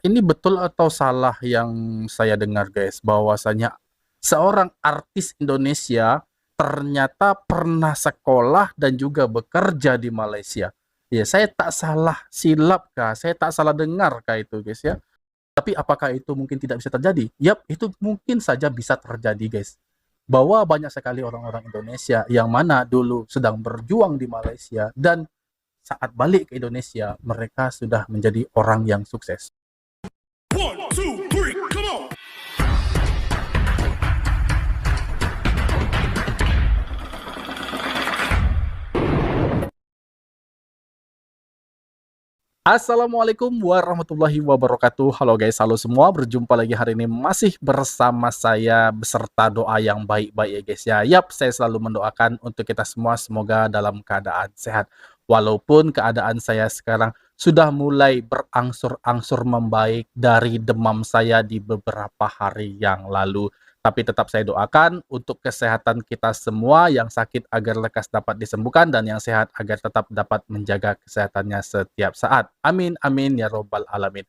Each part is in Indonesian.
ini betul atau salah yang saya dengar guys, bahwasanya seorang artis Indonesia ternyata pernah sekolah dan juga bekerja di Malaysia. Ya, saya tak salah silap kah? Saya tak salah dengar kah itu guys ya? Tapi apakah itu mungkin tidak bisa terjadi? Yap, itu mungkin saja bisa terjadi guys. Bahwa banyak sekali orang-orang Indonesia yang mana dulu sedang berjuang di Malaysia dan saat balik ke Indonesia mereka sudah menjadi orang yang sukses. One, two, three, come on! Assalamualaikum warahmatullahi wabarakatuh. Halo guys, halo semua. Berjumpa lagi hari ini masih bersama saya beserta doa yang baik-baik ya guys ya. Yap, saya selalu mendoakan untuk kita semua semoga dalam keadaan sehat. Walaupun keadaan saya sekarang sudah mulai berangsur-angsur membaik dari demam saya di beberapa hari yang lalu. Tapi tetap saya doakan untuk kesehatan kita semua, yang sakit agar lekas dapat disembuhkan dan yang sehat agar tetap dapat menjaga kesehatannya setiap saat. Amin, amin ya robbal alamin.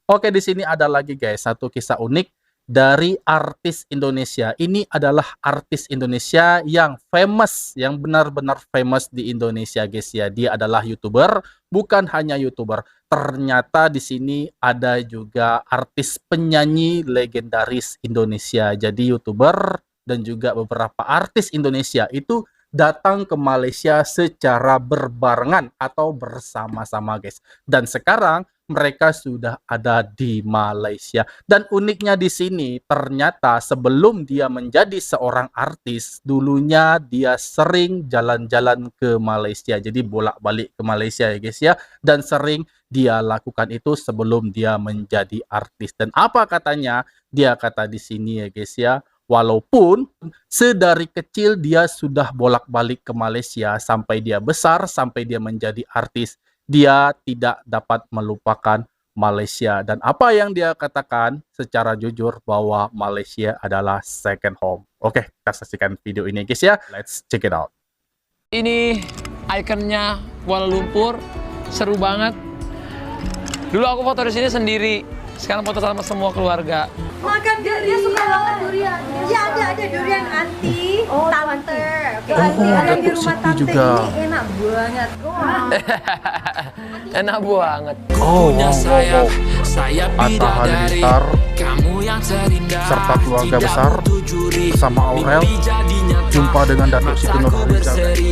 Oke, di sini ada lagi guys satu kisah unik dari artis Indonesia. Ini adalah artis Indonesia yang famous, yang benar-benar famous di Indonesia guys ya. Dia adalah YouTuber, bukan hanya YouTuber. Ternyata di sini ada juga artis penyanyi legendaris Indonesia. Jadi YouTuber dan juga beberapa artis Indonesia itu datang ke Malaysia secara berbarengan atau bersama-sama guys. Dan sekarang mereka sudah ada di Malaysia. Dan uniknya di sini, ternyata sebelum dia menjadi seorang artis, dulunya dia sering jalan-jalan ke Malaysia. Jadi bolak-balik ke Malaysia ya guys ya. Dan sering dia lakukan itu sebelum dia menjadi artis. Dan apa katanya? Dia kata di sini ya guys ya, walaupun sedari kecil dia sudah bolak-balik ke Malaysia sampai dia besar, sampai dia menjadi artis, dia tidak dapat melupakan Malaysia. Dan apa yang dia katakan secara jujur bahwa Malaysia adalah second home. Oke, kita saksikan video ini guys ya. Let's check it out. Ini ikonnya Kuala Lumpur, seru banget. Dulu aku foto di sini sendiri, sekarang foto sama semua keluarga. Makan dia suka banget durian. Ya ada durian anti, tante. Anti ada di rumah tante juga. ini enak banget. Enak banget. Oh, Sayap, sayap Atta bidadari, Halilintar kamu yang terindah, serta keluarga tidak besar butuh juri, bersama Aurel mimpi jadi nyata, jumpa dengan Datuk Siti mataku Nurhaliza. berseri,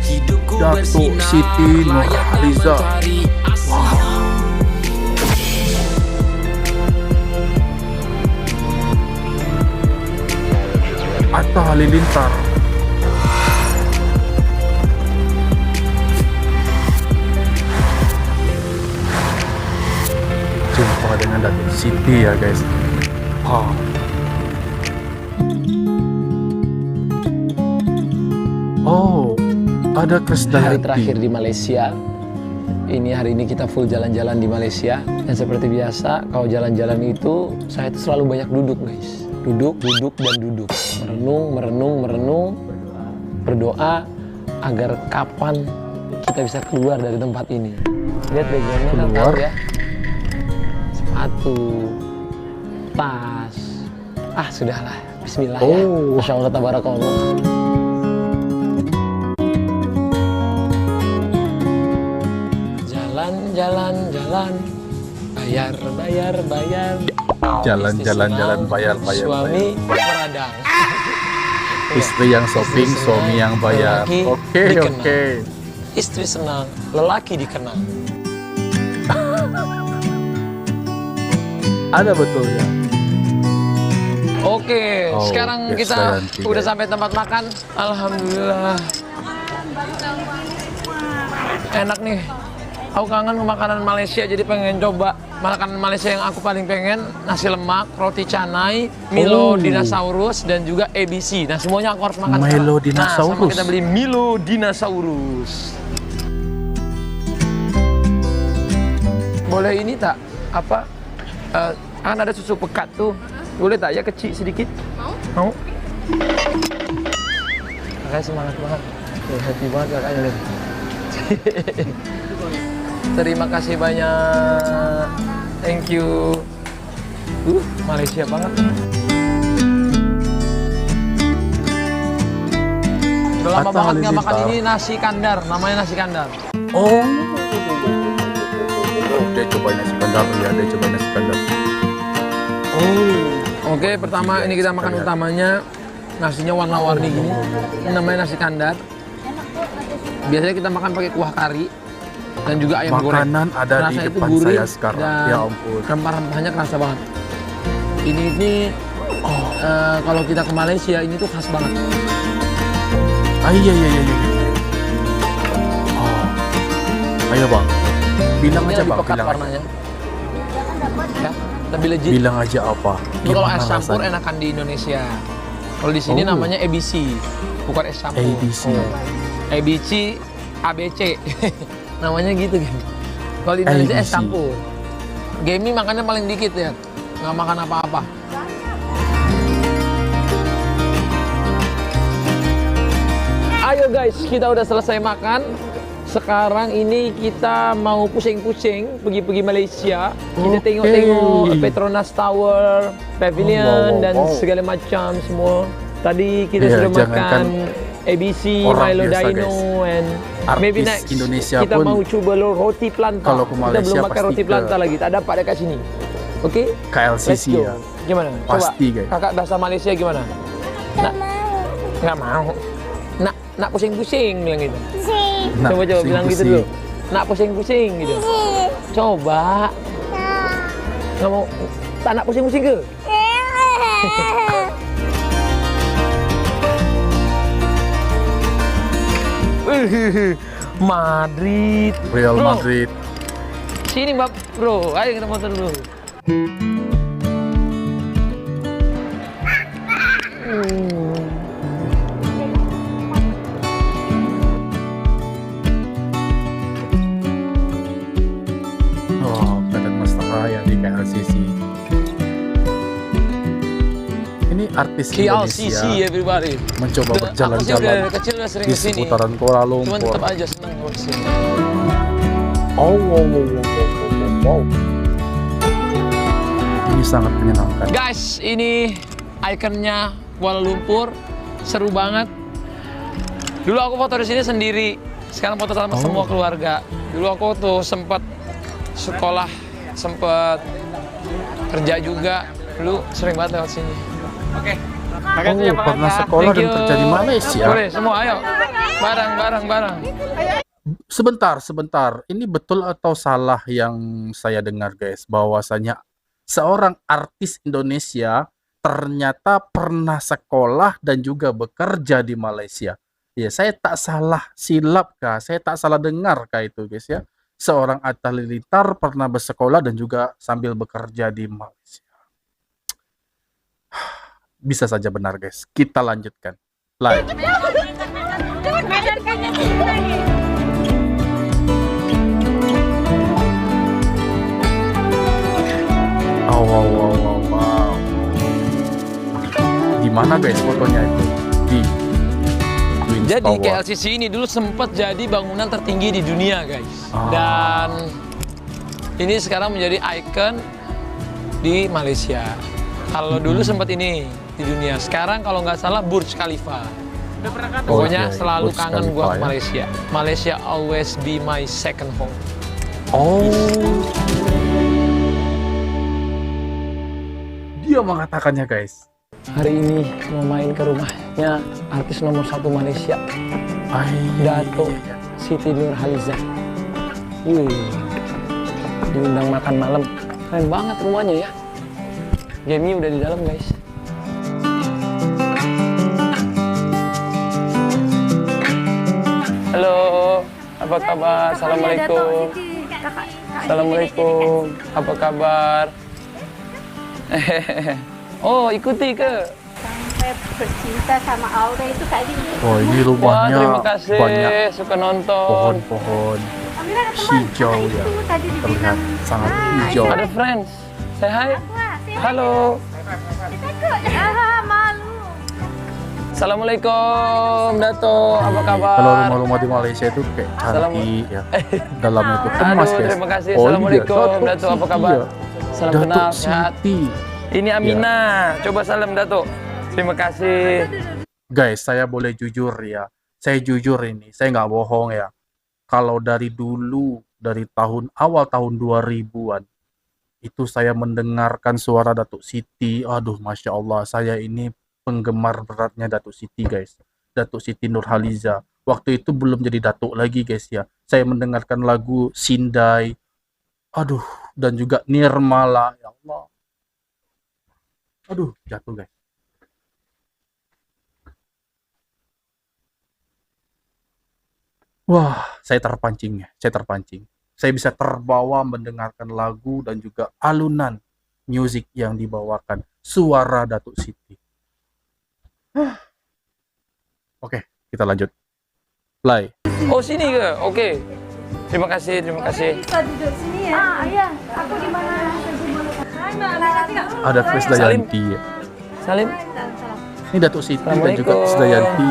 hidupku Datuk bersinar, Siti layaknya Nurhaliza. mentari asli. Atta Halilintar. Jumpa dengan Datuk Siti ya guys. Wow. Oh, ada Hari Krisdayanti. terakhir di Malaysia. Hari ini kita full jalan-jalan di Malaysia. Dan seperti biasa, kalau jalan-jalan itu, saya itu selalu banyak duduk guys. Duduk, dan duduk. Merenung, berdoa agar kapan kita bisa keluar dari tempat ini. Lihat backgroundnya kan Keluar. tahu ya. Sepatu, tas. Sudahlah. Bismillah ya. Oh. Masya Allah, tabarakallah. Jalan, bayar. Jalan-jalan, bayar. Suami meradang. Istri yang shopping, Istri suami senang, yang bayar. lelaki Oke. dikenal. Istri senang, lelaki dikenal. Ada betulnya. Oke, Oh, sekarang yes, kita Dayanti, udah guys. sampai tempat makan. Alhamdulillah. Enak nih. Aku kangen makanan Malaysia, jadi pengen coba makanan Malaysia yang aku paling pengen. Nasi lemak, roti canai, Milo Oh. Dinosaurus, dan juga ABC. Nah, semuanya aku harus makan Milo sekarang. Nah, sama Dinosaurus. kita beli Milo Dinosaurus. Boleh ini tak? Apa? Kan ada susu pekat tuh. Boleh tak ya kecil sedikit? Mau? Kakak semangat banget. Happy banget kakaknya lihat. Terima kasih banyak. Thank you. Malaysia banget. Udah lama Atta banget nggak makan Halilintar. ini nasi kandar, namanya nasi kandar. Oh. Dia cobain nasi kandar ya, dia cobain nasi kandar. Oh. Oke, pertama ini kita makan utamanya. Nasinya warna-warni gini. Ini namanya nasi kandar. Biasanya kita makan pakai kuah kari dan juga ayam goreng. Makanan ada di Rasanya itu depan gurih saya sekarang. dan Ya ampun. rempah-rempahnya kerasa banget. Ini kalau kita ke Malaysia ini tuh khas banget. Ah, iya. Oh. Ayo bang, bilang Ini aja lebih bang, pekat bilang aja. warnanya. Ya, lebih legit. Bilang aja apa. Ini kalau Gimana es campur rasanya? enakan di Indonesia. Kalau di sini Oh. namanya ABC, bukan es campur. ABC. ABC, ABC. Namanya gitu kan. Kalau di Indonesia es ABC. campur. Gamey makannya paling dikit ya, nggak makan apa-apa. Ayo guys, kita udah selesai makan. Sekarang ini kita mau pusing-pusing pergi Malaysia. Kita Oke. tengok-tengok Petronas Tower, Pavilion, Wow. dan segala macam semua. Tadi kita Iya, sudah jangankan makan ABC, orang Milo biasa, Dino, and Artis maybe next Indonesia kita pun mau coba roti planta. kalau ke Kita Malaysia belum makan pasti roti ke planta lagi, tak dapat dekat sini. Oke? Let's KLCC go. ya. Gimana? Pasti, Coba. guys. Kakak bahasa Malaysia gimana? Nggak mau. Nak pusing-pusing bilang gitu. Nah, Coba bilang gitu pusing-pusing. dulu. Nak pusing-pusing gitu. Coba. Nggak mau. Tak nak pusing-pusing ke? Madrid. Real Bro, Madrid. Sini mbak bro, ayo kita foto dulu. Oh, Badan Master Raya di KLCC. Ini artis KLCC Indonesia everybody. mencoba Aku sih udah berjalan-jalan kecil udah sering di kesini. seputaran Kuala Cuman Lumpur. tetap aja seneng kalau kesini. Oh, wow. Ini sangat menyenangkan. Guys, ini ikonnya Kuala Lumpur, seru banget. Dulu aku foto di sini sendiri, sekarang foto sama semua keluarga. Dulu aku tuh sempat sekolah, sempat kerja juga. Dulu sering banget lewat sini. Oke. Oh, pernah sekolah dan kerja di Malaysia. Boleh, semua ayo. Barang. Sebentar. Ini betul atau salah yang saya dengar, guys? Bahwasanya seorang artis Indonesia ternyata pernah sekolah dan juga bekerja di Malaysia. Ya, saya tak salah silap kah? Saya tak salah dengar kah itu, guys ya? Seorang Atta Halilintar pernah bersekolah dan juga sambil bekerja di Malaysia. Bisa saja benar, guys. Kita lanjutkan. Live. Wow. Di mana, guys, fotonya itu? Di Twin Jadi Tower. KLCC ini dulu sempat jadi bangunan tertinggi di dunia, guys. Ah. Dan ini sekarang menjadi ikon di Malaysia. Kalau dulu sempat ini di dunia. Sekarang kalau nggak salah Burj Khalifa. Pokoknya Oke, selalu Burj kangen Khalifa gua ke ya. Malaysia. Malaysia always be my second home. Oh. Dia mengatakannya, guys. Hari ini mau main ke rumahnya artis nomor 1 Malaysia, Dato' Siti Nurhaliza. Wih, diundang makan malam. Keren banget rumahnya ya. Jamie udah di dalam, guys. Halo, apa kabar? Assalamualaikum. Assalamualaikum, apa kabar? Oh, ikuti ke? Sampai bercinta sama Aura itu tadi. Oh, ini Wah, rumahnya terima kasih. banyak Suka nonton. pohon-pohon Amira ada teman. hijau ya. Itu tadi Terlihat dibilang. sangat hijau. Ada friends. Say hi. Wah, saya Halo. takut. Malu. Assalamualaikum, Dato. Apa kabar? Kalau rumah-rumah di Malaysia itu kayak cantik ya. Dalamnya itu emas, Aduh, guys. terima kasih. Oh, ini dia, Assalamualaikum, Dato' Dato. Apa Siti kabar? ya. Salam Datuk kenal, sehat. Siti. Ini Amina. Coba salam Datuk. Terima kasih. Guys, saya boleh jujur ya. Saya jujur ini, saya nggak bohong ya. Kalau dari dulu, dari awal tahun 2000-an, itu saya mendengarkan suara Datuk Siti. Aduh, Masya Allah, saya ini penggemar beratnya Datuk Siti, guys. Datuk Siti Nurhaliza. Waktu itu belum jadi Datuk lagi, guys ya. Saya mendengarkan lagu Sindai. Aduh, dan juga Nirmala. Ya Allah. Aduh, jatuh, guys. Wah, saya terpancing ya, saya terpancing. Saya bisa terbawa mendengarkan lagu dan juga alunan musik yang dibawakan suara Datuk Siti. Oke, kita lanjut. Play. Oh, sini ke? Oke. Terima kasih, terima kasih. Bisa duduk sini ya. Iya. Aku di mana? Hai, Mbak. Ada Krisdayanti ya. Salim. Ini Datuk Siti dan juga Krisdayanti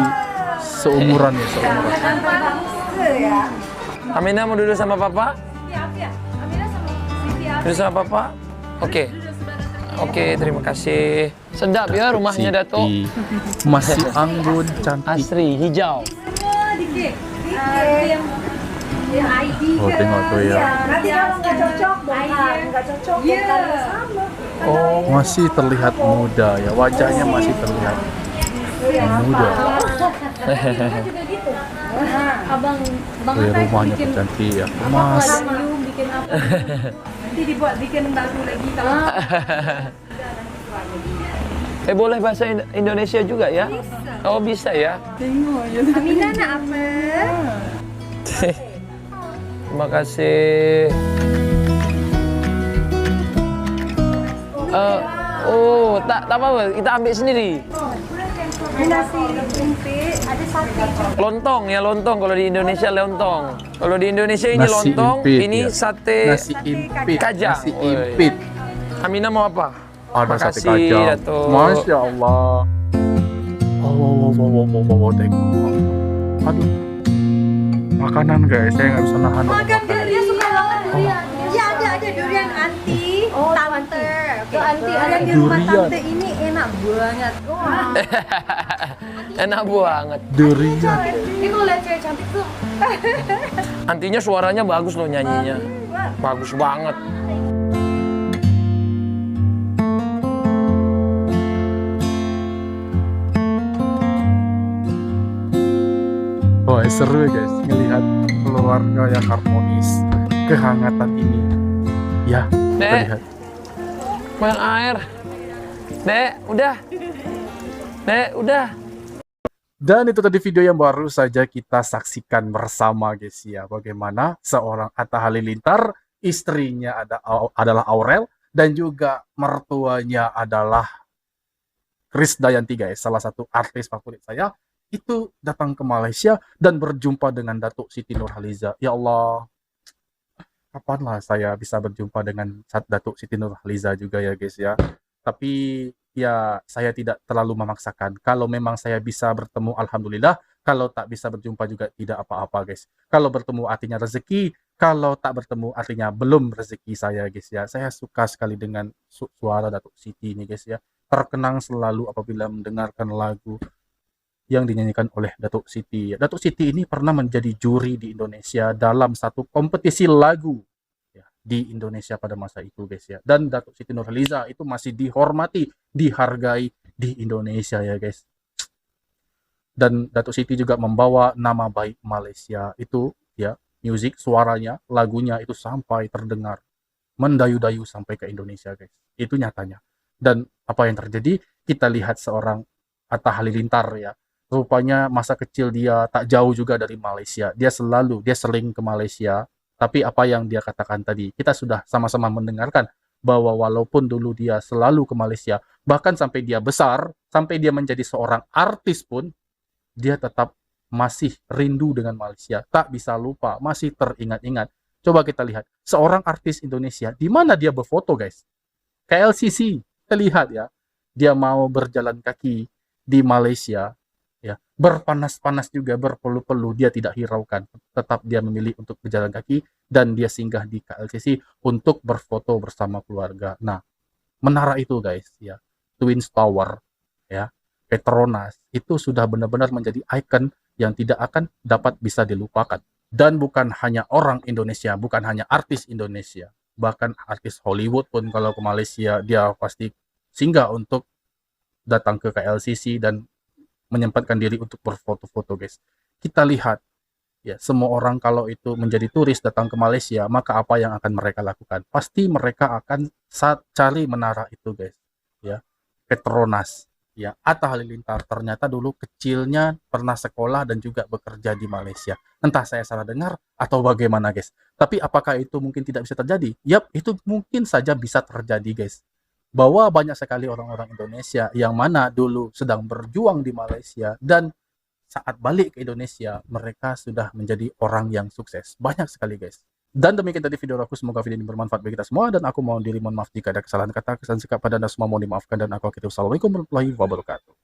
seumuran ya, seumuran. Amina mau duduk sama Papa? Iya. Amira sama Siti. Duduk sama Papa? Oke. Oke, terima kasih. Sedap ya rumahnya Datuk. Siti. Masih anggun, cantik. Asri, hijau. Semua dikit. Yang ID. Oh, tengok tuh ya. Nanti kalau nggak cocok, bongkar. Nggak cocok, bongkar sama. Oh, Masih terlihat muda ya, wajahnya masih terlihat muda. Juga gitu. Abang Wih, rumahnya cantik ya, emas. bikin apa? Nanti dibuat bikin baru lagi kalau boleh bahasa Indonesia juga ya? Oh, bisa ya? Amina nak apa? Terima kasih. Tak apa-apa, kita ambil sendiri. Nasi empit, ada sate. Lontong ya, lontong. Kalau di Indonesia lontong. Kalau di Indonesia ini Nasi lontong, impit, ini ya. sate Nasi impit, kajang. nasi Woi. impit. Amina mau apa? Ada sate Makasih, kacang. Datuk. Masya Allah. Oh, tengok. Aduh. Makanan guys, saya nggak bisa nahan. Makan dia suka banget durian. Ya ada durian anti, tante. Oke, anti ada di rumah Durian. tante ini enak banget. Wah. Enak banget. Durian. Ini kalau lihat cewek cantik tuh. Antinya suaranya bagus loh nyanyinya. Bagus banget. Wah, seru ya guys, ngelihat keluarga yang harmonis, kehangatan ini. Ya, kita Dek, lihat. main air. Dek, udah. Dek, udah. Dan itu tadi video yang baru saja kita saksikan bersama guys ya. Bagaimana seorang Atta Halilintar, istrinya adalah Aurel, dan juga mertuanya adalah Krisdayanti guys. Salah satu artis favorit saya. Itu datang ke Malaysia dan berjumpa dengan Datuk Siti Nurhaliza. Ya Allah, kapanlah saya bisa berjumpa dengan Datuk Siti Nurhaliza juga ya guys ya. Tapi ya saya tidak terlalu memaksakan. Kalau memang saya bisa bertemu, alhamdulillah. Kalau tak bisa berjumpa juga tidak apa-apa guys. Kalau bertemu artinya rezeki. Kalau tak bertemu artinya belum rezeki saya guys ya. Saya suka sekali dengan suara Datuk Siti ini guys ya. Terkenang selalu apabila mendengarkan lagu yang dinyanyikan oleh Datuk Siti. Datuk Siti ini pernah menjadi juri di Indonesia dalam satu kompetisi lagu ya, di Indonesia pada masa itu guys ya. Dan Datuk Siti Nurhaliza itu masih dihormati, dihargai di Indonesia ya guys. Dan Datuk Siti juga membawa nama baik Malaysia itu ya, musik, suaranya, lagunya itu sampai terdengar mendayu-dayu sampai ke Indonesia guys. Itu nyatanya. Dan apa yang terjadi? Kita lihat seorang Atta Halilintar ya. Rupanya masa kecil dia tak jauh juga dari Malaysia. Dia sering ke Malaysia. Tapi apa yang dia katakan tadi, kita sudah sama-sama mendengarkan bahwa walaupun dulu dia selalu ke Malaysia, bahkan sampai dia besar, sampai dia menjadi seorang artis pun, dia tetap masih rindu dengan Malaysia. Tak bisa lupa, masih teringat-ingat. Coba kita lihat, seorang artis Indonesia, di mana dia berfoto guys? KLCC, kita lihat ya, dia mau berjalan kaki di Malaysia, ya, berpanas-panas juga, berpeluh-peluh, dia tidak hiraukan. Tetap dia memilih untuk berjalan kaki dan dia singgah di KLCC untuk berfoto bersama keluarga. Nah, menara itu guys, ya, Twin Tower, ya, Petronas, itu sudah benar-benar menjadi ikon yang tidak akan dapat bisa dilupakan. Dan bukan hanya orang Indonesia, bukan hanya artis Indonesia, bahkan artis Hollywood pun kalau ke Malaysia, dia pasti singgah untuk datang ke KLCC dan menyempatkan diri untuk berfoto-foto guys. Kita lihat ya, semua orang kalau itu menjadi turis datang ke Malaysia, maka apa yang akan mereka lakukan? Pasti mereka akan cari menara itu guys. Ya, Petronas. Ya, Atta Halilintar ternyata dulu kecilnya pernah sekolah dan juga bekerja di Malaysia. Entah saya salah dengar atau bagaimana guys. Tapi apakah itu mungkin tidak bisa terjadi? Yap, itu mungkin saja bisa terjadi guys. Bahwa banyak sekali orang-orang Indonesia yang mana dulu sedang berjuang di Malaysia dan saat balik ke Indonesia mereka sudah menjadi orang yang sukses. Banyak sekali guys. Dan demikian tadi video aku, semoga video ini bermanfaat bagi kita semua dan aku mohon diri mohon maaf jika ada kesalahan kata, kesalahan sikap pada Anda semua mohon dimaafkan dan aku akhiri. Wassalamualaikum warahmatullahi wabarakatuh.